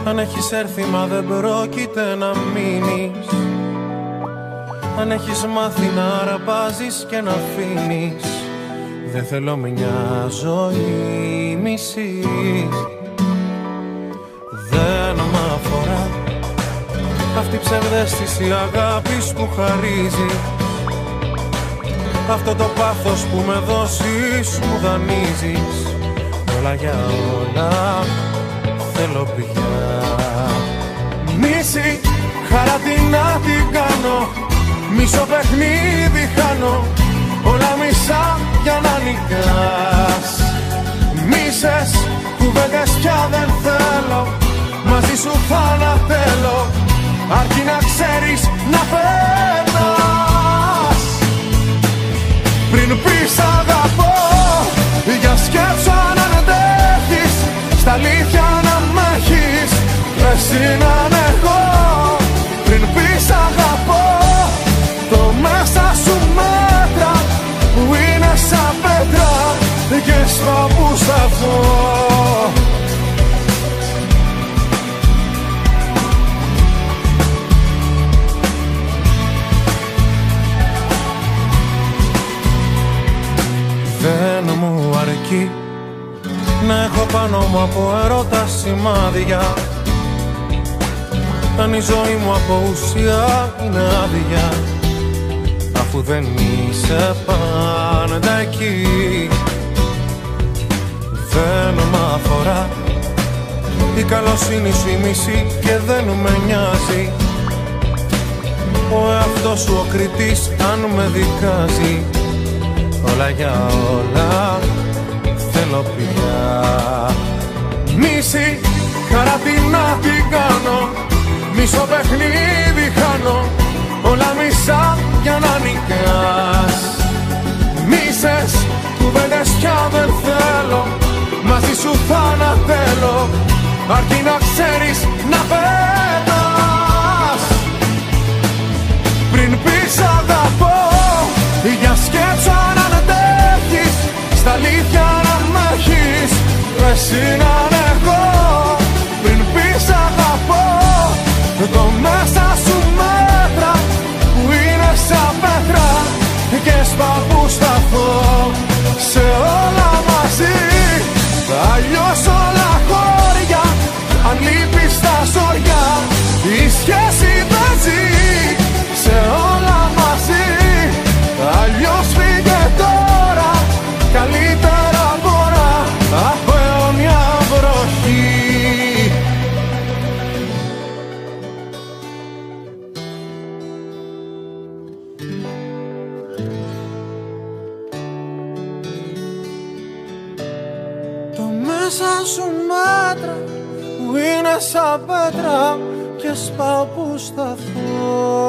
Αν έχεις έρθει μα δεν πρόκειται να μείνεις. Αν έχεις μάθει να αραπάζεις και να αφήνεις. Δεν θέλω μια ζωή μισή. Δεν μ' αφορά αυτή η ψευδαίσθηση αγάπης που χαρίζει. Αυτό το πάθος που με δώσεις μου δανείζεις. Όλα για όλα θέλω πια. Μίση, χαρά τι να την κάνω. Μισό παιχνίδι χάνω. Όλα μισά για να νικάς. Μίσες, κουβέντες πια δεν θέλω. Μαζί σου θα ανατέλω. Αρκεί να ξέρεις να περνάς. Πριν πεις αγαπώ, για σκέψου αν αντέχεις. Στα αλήθεια να μ' έχεις, εσύ να είναι εγώ. Πριν πεις αγαπώ, το μέσα σου μέτρα που είναι σαν πέτρα και στο που σταθώ. Δεν μου αρκεί να έχω πάνω μου από ερώτα σημάδια. Αν η ζωή μου από ουσία είναι άδεια, αφού δεν είσαι πάντα εκεί. Δεν μ' αφορά η καλοσύνη σου η μισή και δεν με νοιάζει. Ο εαυτός σου ο κριτής αν με δικάζει. Όλα για όλα θέλω πια. Μίση, χαρά τι να την κάνω. Μισό παιχνίδι χάνω. Όλα μισά για να νικάς. Μίσες, κουβέντες πια δεν θέλω. Μαζί σου θα ανατέλω. Αρκεί να ξέρεις να περνάς. Πριν πεις αγαπώ, για σκέψου αν αντέχεις. Στα αλήθεια να μ' έχεις, εσύ να είναι εγώ. Πριν πεις αγαπώ, το μέσα σου μέτρα που είναι σαν πέτρα και σπάω που σταθώ. Σε όλα μαζί, αλλιώς όλα χώρια. Αν λείπεις τα ζόρια, η σχέση δεν ζει. Σε όλα μαζί, αλλιώς φύγε τώρα. Καλύτερα μπορώ από αιώνια βροχή. Το μέσα σου μέτρα που είναι σαν πέτρα και σπάω που σταθώ.